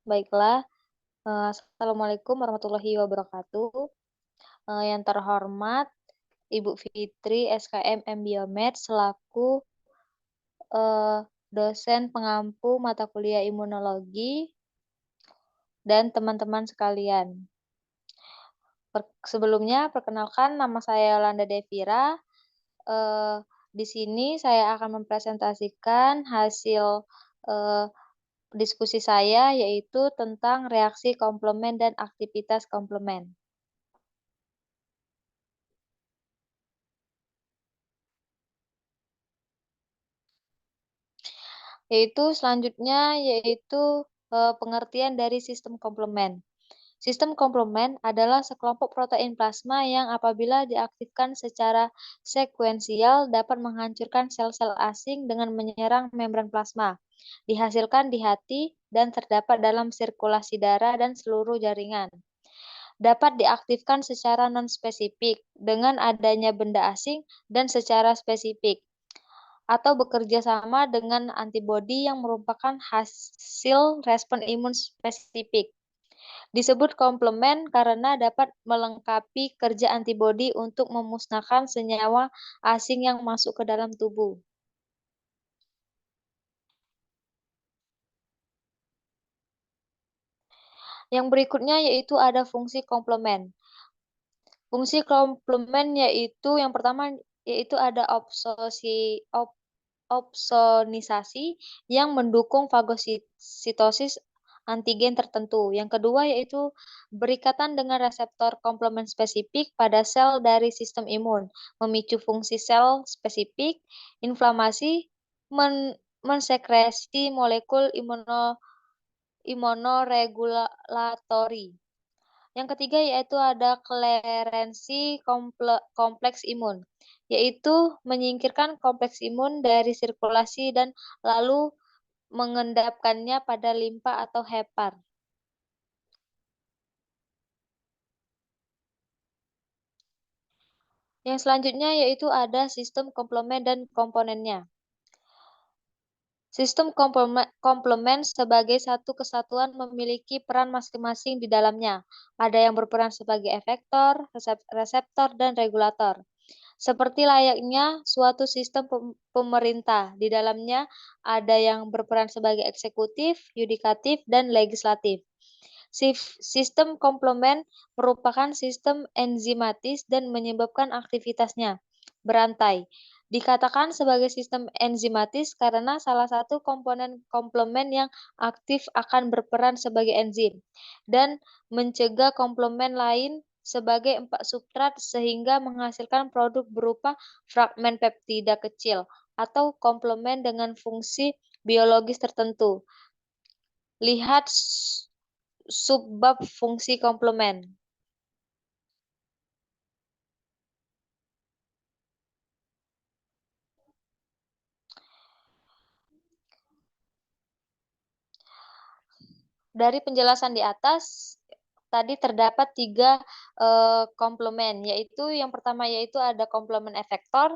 Baiklah, assalamualaikum warahmatullahi wabarakatuh. Yang terhormat Ibu Fitri SKM Biomed selaku eh, dosen pengampu mata kuliah imunologi dan teman-teman sekalian. Sebelumnya, perkenalkan nama saya Yolanda Devira. Eh, di sini saya akan mempresentasikan hasil eh, diskusi saya yaitu tentang reaksi komplement dan aktivitas komplement. Selanjutnya yaitu pengertian dari sistem komplement. Sistem komplement adalah sekelompok protein plasma yang apabila diaktifkan secara sekuensial dapat menghancurkan sel-sel asing dengan menyerang membran plasma, dihasilkan di hati dan terdapat dalam sirkulasi darah dan seluruh jaringan. Dapat diaktifkan secara non-spesifik dengan adanya benda asing dan secara spesifik atau bekerja sama dengan antibodi yang merupakan hasil respon imun spesifik. Disebut komplement karena dapat melengkapi kerja antibodi untuk memusnahkan senyawa asing yang masuk ke dalam tubuh. Yang berikutnya yaitu ada fungsi komplement. Fungsi komplement yaitu yang pertama yaitu ada opsonisasi yang mendukung fagositosis antigen tertentu. Yang kedua yaitu berikatan dengan reseptor komplement spesifik pada sel dari sistem imun, memicu fungsi sel spesifik, inflamasi, mensekresi molekul imunoregulatori. Yang ketiga yaitu ada klerensi kompleks imun, yaitu menyingkirkan kompleks imun dari sirkulasi dan lalu mengendapkannya pada limpa atau hepar. Yang selanjutnya yaitu ada sistem komplement dan komponennya. Sistem komplement sebagai satu kesatuan memiliki peran masing-masing di dalamnya. Ada yang berperan sebagai efektor, reseptor, dan regulator. Seperti layaknya suatu sistem pemerintah, di dalamnya ada yang berperan sebagai eksekutif, yudikatif, dan legislatif. Sistem komplement merupakan sistem enzimatis dan menyebabkan aktivitasnya berantai. Dikatakan sebagai sistem enzimatis karena salah satu komponen komplement yang aktif akan berperan sebagai enzim dan mencegah komplement lain sebagai empat substrat sehingga menghasilkan produk berupa fragmen peptida kecil atau komplement dengan fungsi biologis tertentu. Lihat subbab fungsi komplement. Dari penjelasan di atas, tadi terdapat tiga komplement, yaitu yang pertama yaitu ada komplement efektor,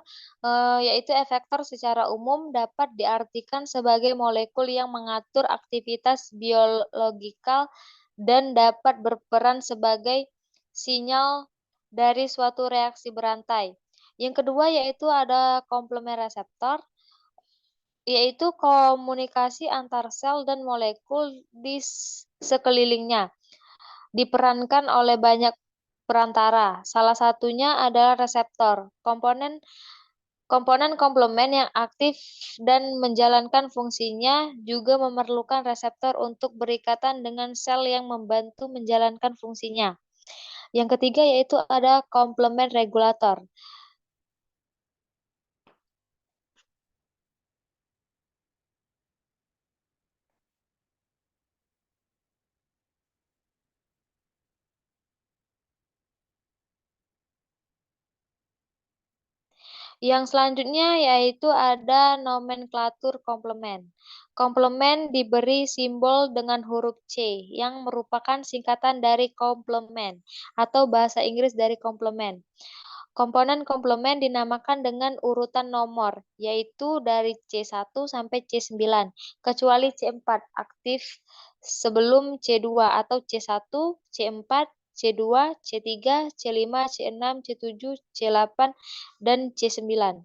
yaitu efektor secara umum dapat diartikan sebagai molekul yang mengatur aktivitas biologikal dan dapat berperan sebagai sinyal dari suatu reaksi berantai. Yang kedua yaitu ada komplement reseptor, yaitu komunikasi antar sel dan molekul di sekelilingnya, diperankan oleh banyak perantara. Salah satunya adalah reseptor. Komponen komplement yang aktif dan menjalankan fungsinya juga memerlukan reseptor untuk berikatan dengan sel yang membantu menjalankan fungsinya. Yang ketiga yaitu ada komplement regulator. Yang selanjutnya yaitu ada nomenklatur komplement. Komplement diberi simbol dengan huruf C yang merupakan singkatan dari komplement atau bahasa Inggris dari komplement. Komponen komplement dinamakan dengan urutan nomor, yaitu dari C1 sampai C9, kecuali C4 aktif sebelum C2 atau C1, C4, C2, C3, C5, C6, C7, C8, dan C9.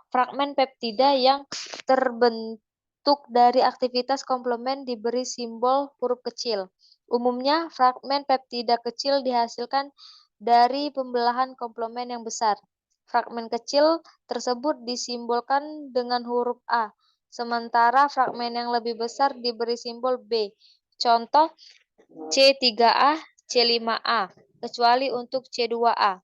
Fragmen peptida yang terbentuk dari aktivitas komplement diberi simbol huruf kecil. Umumnya, fragmen peptida kecil dihasilkan dari pembelahan komplement yang besar. Fragmen kecil tersebut disimbolkan dengan huruf A, sementara fragmen yang lebih besar diberi simbol B. Contoh C3A, C5A, kecuali untuk C2A.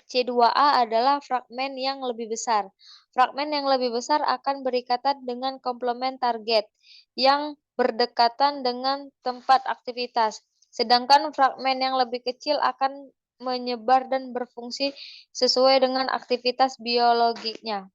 C2A adalah fragmen yang lebih besar. Fragmen yang lebih besar akan berikatan dengan komplement target yang berdekatan dengan tempat aktivitas. Sedangkan fragmen yang lebih kecil akan menyebar dan berfungsi sesuai dengan aktivitas biologinya.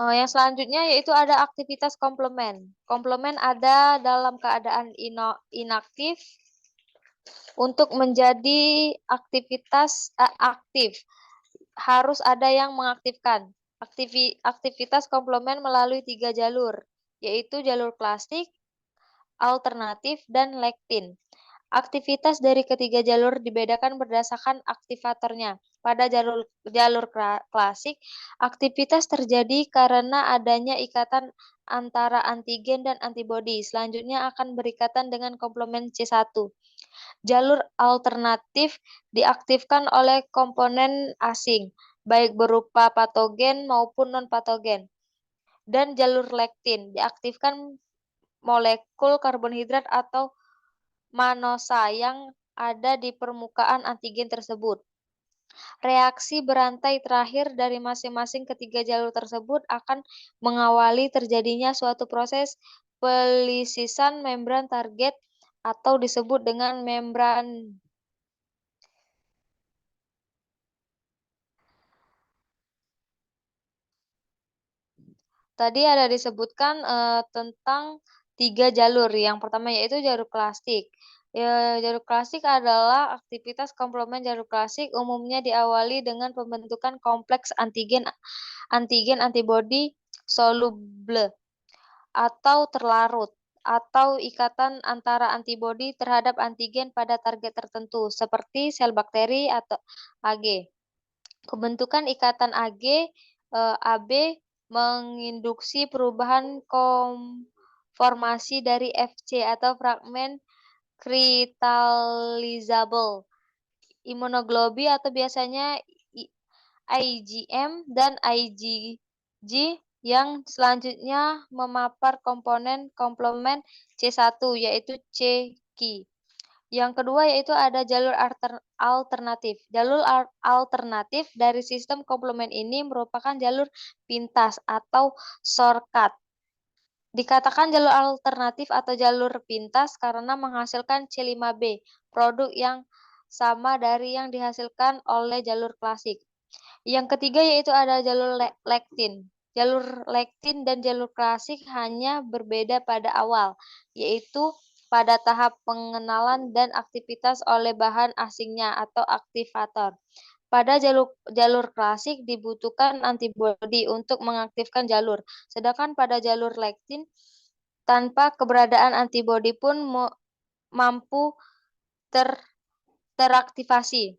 Yang selanjutnya yaitu ada aktivitas komplement. Komplement ada dalam keadaan inaktif untuk menjadi aktif. Harus ada yang mengaktifkan. Aktivitas komplement melalui 3 jalur, yaitu jalur klasik, alternatif, dan lektin. Aktivitas dari ketiga jalur dibedakan berdasarkan aktivatornya. Pada jalur klasik, aktivitas terjadi karena adanya ikatan antara antigen dan antibodi. Selanjutnya akan berikatan dengan komplement C1. Jalur alternatif diaktifkan oleh komponen asing, baik berupa patogen maupun non-patogen. Dan jalur lektin diaktifkan molekul karbonhidrat atau manosa yang ada di permukaan antigen tersebut. Reaksi berantai terakhir dari masing-masing ketiga jalur tersebut akan mengawali terjadinya suatu proses pelisisan membran target atau disebut dengan membran. Tadi ada disebutkan tentang 3 jalur. Yang pertama yaitu jalur klasik. Jalur klasik adalah aktivitas komplement jalur klasik umumnya diawali dengan pembentukan kompleks antigen antibodi soluble atau terlarut atau ikatan antara antibodi terhadap antigen pada target tertentu seperti sel bakteri atau AG. Pembentukan ikatan AB menginduksi perubahan konformasi dari Fc atau fragmen cryotalizable imunoglobi atau biasanya IgM dan IgG yang selanjutnya memapar komponen komplement C1 yaitu CKI. Yang kedua yaitu ada jalur alternatif. Jalur alternatif dari sistem komplement ini merupakan jalur pintas atau shortcut. Dikatakan jalur alternatif atau jalur pintas karena menghasilkan C5b, produk yang sama dari yang dihasilkan oleh jalur klasik. Yang ketiga yaitu ada jalur lektin. Jalur lektin dan jalur klasik hanya berbeda pada awal, yaitu pada tahap pengenalan dan aktivitas oleh bahan asingnya atau aktivator. Pada jalur klasik dibutuhkan antibodi untuk mengaktifkan jalur, sedangkan pada jalur lektin tanpa keberadaan antibodi pun mampu teraktivasi.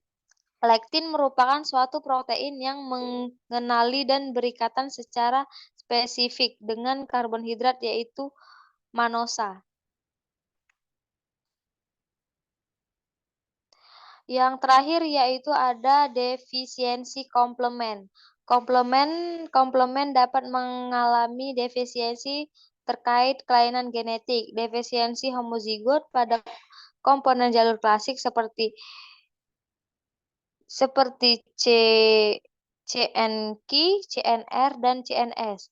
Lektin merupakan suatu protein yang mengenali dan berikatan secara spesifik dengan karbohidrat yaitu manosa. Yang terakhir yaitu ada defisiensi komplement. Komplement dapat mengalami defisiensi terkait kelainan genetik. Defisiensi homozigot pada komponen jalur klasik seperti CNQ, CNR, dan CNS.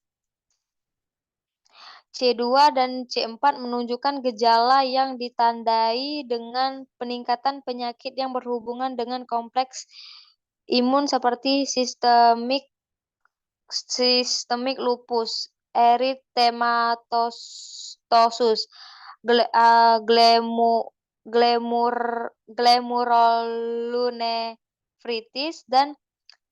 C2 dan C4 menunjukkan gejala yang ditandai dengan peningkatan penyakit yang berhubungan dengan kompleks imun seperti sistemik lupus, eritematosus, glemu, glomerulonefritis, dan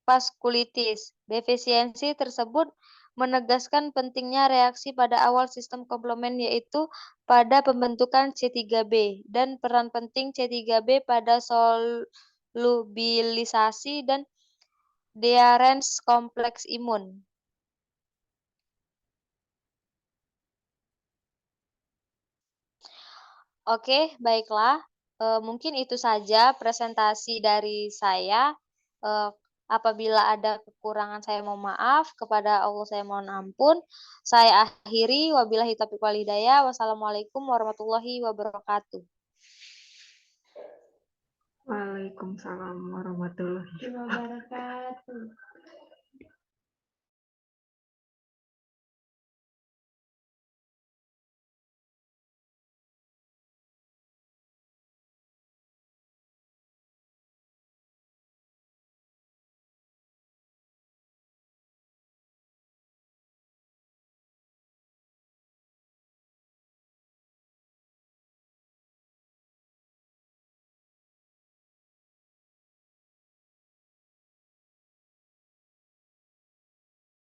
vaskulitis. Defisiensi tersebut menegaskan pentingnya reaksi pada awal sistem komplement, yaitu pada pembentukan C3b dan peran penting C3b pada solubilisasi dan dearrence kompleks imun. Oke, baiklah. Mungkin itu saja presentasi dari saya. Eh, Apabila ada kekurangan, saya mohon maaf. Kepada Allah saya mohon ampun. Saya akhiri. Wabillahi taufiq wal hidayah. Wassalamualaikum warahmatullahi wabarakatuh. Waalaikumsalam warahmatullahi wabarakatuh.